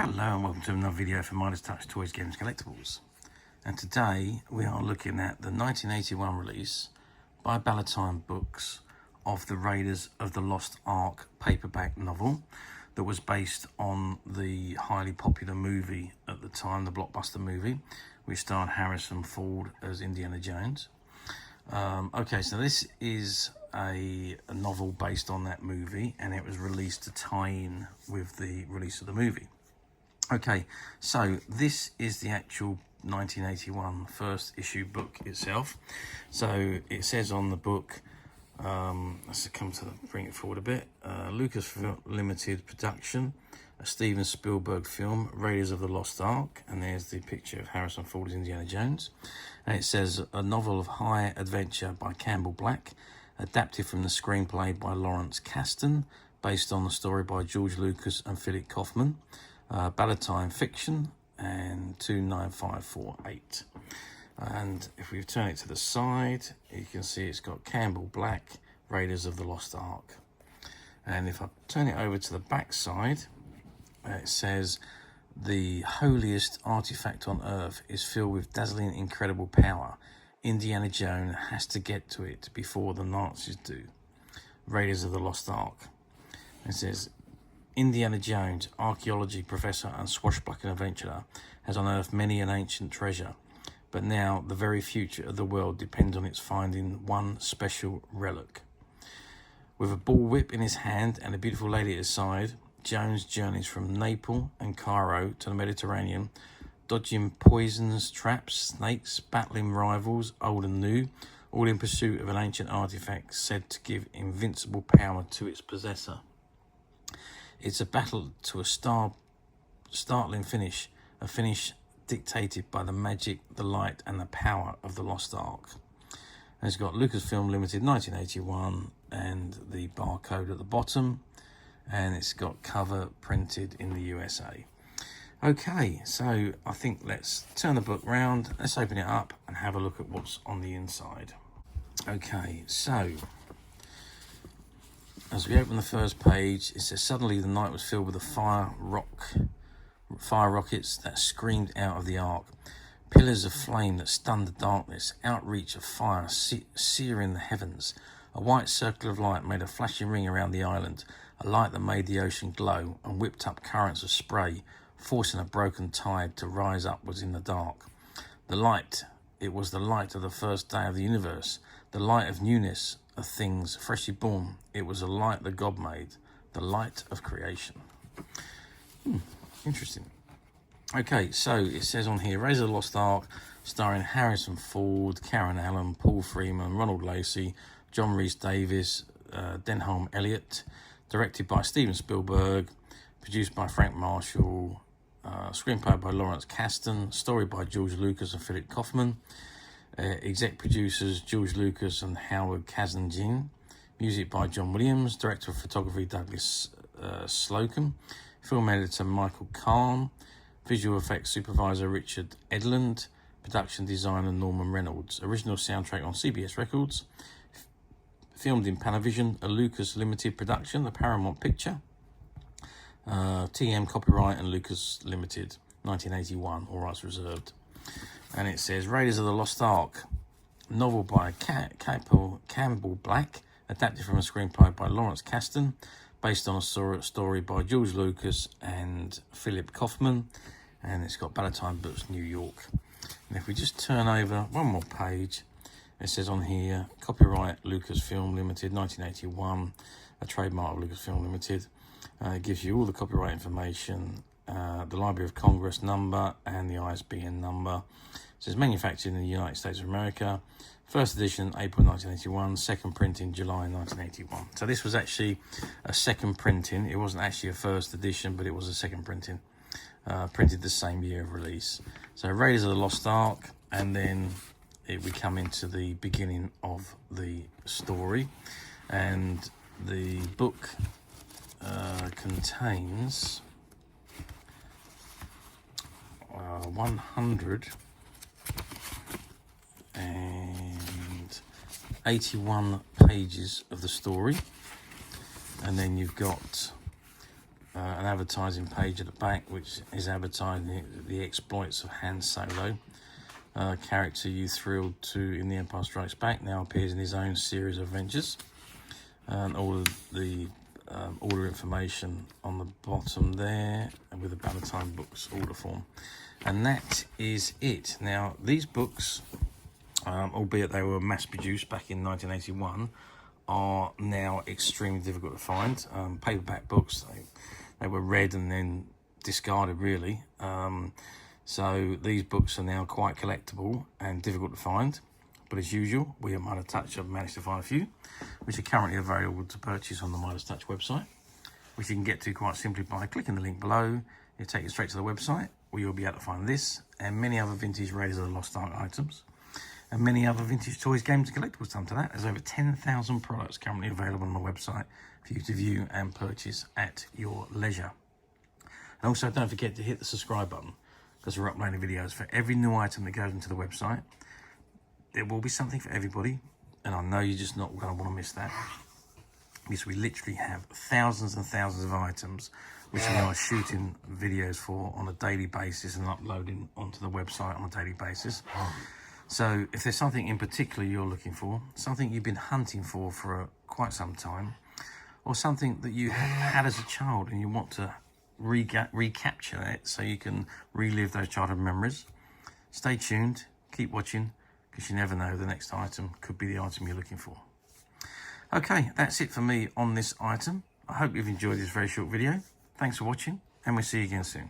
Hello and welcome to another video from Midas Touch Toys, Games, Collectibles. And today we are looking at the 1981 release by Ballatine Books of the Raiders of the Lost Ark paperback novel that was based on the highly popular movie at the time, the blockbuster movie, which starred Harrison Ford as Indiana Jones. Okay, so this is a novel based on that movie, and it was released to tie in with the release of the movie. Okay, so this is the actual 1981 first issue book itself. So it says on the book, let's come to bring it forward a bit, Lucasfilm Limited production, a Steven Spielberg film, Raiders of the Lost Ark, and there's the picture of Harrison Ford as Indiana Jones. And it says a novel of high adventure by Campbell Black, adapted from the screenplay by Lawrence Kasdan, based on the story by George Lucas and Philip Kaufman. Ballatine Fiction, and 29548. And if we turn it to the side, you can see it's got Campbell Black, Raiders of the Lost Ark. And if I turn it over to the back side, it says the holiest artifact on earth is filled with dazzling, incredible power. Indiana Jones has to get to it before the Nazis do. Raiders of the Lost Ark. It says, Indiana Jones, archeology professor and swashbuckling adventurer, has unearthed many an ancient treasure, but now the very future of the world depends on its finding one special relic. With a bullwhip in his hand and a beautiful lady at his side, Jones journeys from Nepal and Cairo to the Mediterranean, dodging poisons, traps, snakes, battling rivals, old and new, all in pursuit of an ancient artifact said to give invincible power to its possessor. It's a battle to a startling finish, a finish dictated by the magic, the light, and the power of the Lost Ark. And it's got Lucasfilm Limited 1981 and the barcode at the bottom, and it's got cover printed in the USA. Okay, so I think let's turn the book round, let's open it up and have a look at what's on the inside. Okay, so as we open the first page, it says, suddenly the night was filled with fire rockets that screamed out of the ark, pillars of flame that stunned the darkness, outreach of fire searing the heavens. A white circle of light made a flashing ring around the island, a light that made the ocean glow and whipped up currents of spray, forcing a broken tide to rise upwards in the dark. The light, it was the light of the first day of the universe, the light of newness, of things freshly born. It was a light that God made, the light of creation. Interesting. Okay, so it says on here, Raiders of the Lost Ark, starring Harrison Ford, Karen Allen, Paul Freeman, Ronald Lacey, John Rhys Davies, Denholm Elliott, directed by Steven Spielberg, produced by Frank Marshall, screenplay by Lawrence Kasdan, story by George Lucas and Philip Kaufman, exec producers George Lucas and Howard Kasdan, music by John Williams, director of photography Douglas Slocum, film editor Michael Kahn, visual effects supervisor Richard Edlund, production designer Norman Reynolds, original soundtrack on CBS Records, filmed in Panavision, a Lucas Limited production, the Paramount Picture, TM copyright and Lucas Limited, 1981, all rights reserved. And it says, Raiders of the Lost Ark, novel by Campbell Black, adapted from a screenplay by Lawrence Kasdan, based on a story by George Lucas and Philip Kaufman, and it's got Ballatine Books, New York. And if we just turn over one more page, it says on here, copyright Lucasfilm Limited, 1981, a trademark of Lucasfilm Limited. It gives you all the copyright information, the Library of Congress number and the ISBN number. It says manufactured in the United States of America. First edition, April 1981. Second printing, July 1981. So this was actually a second printing. It wasn't actually a first edition, but it was a second printing. Printed the same year of release. So Raiders of the Lost Ark, and then we come into the beginning of the story. And the book contains 181 pages of the story, and then you've got an advertising page at the back, which is advertising the exploits of Han Solo, character you thrilled to in The Empire Strikes Back, now appears in his own series of adventures. And all of the order information on the bottom there, and with the Ballatine Books order form. And that is it. Now, these books, albeit they were mass produced back in 1981, are now extremely difficult to find. Paperback books, they were read and then discarded, really. So these books are now quite collectible and difficult to find. But as usual, we at Midas Touch have managed to find a few, which are currently available to purchase on the Midas Touch website, which you can get to quite simply by clicking the link below. It'll take you straight to the website, where you'll be able to find this and many other vintage Raiders of the Lost Ark items, and many other vintage toys, games, and collectibles done to that. There's over 10,000 products currently available on the website for you to view and purchase at your leisure. And also, don't forget to hit the subscribe button, because we're uploading videos for every new item that goes into the website. There will be something for everybody, and I know you're just not going to want to miss that, because we literally have thousands and thousands of items which we are shooting videos for on a daily basis and uploading onto the website on a daily basis. So if there's something in particular you're looking for, something you've been hunting for quite some time, or something that you had as a child and you want to recapture it so you can relive those childhood memories, stay tuned, keep watching, because you never know, the next item could be the item you're looking for. Okay, that's it for me on this item. I hope you've enjoyed this very short video. Thanks for watching, and we'll see you again soon.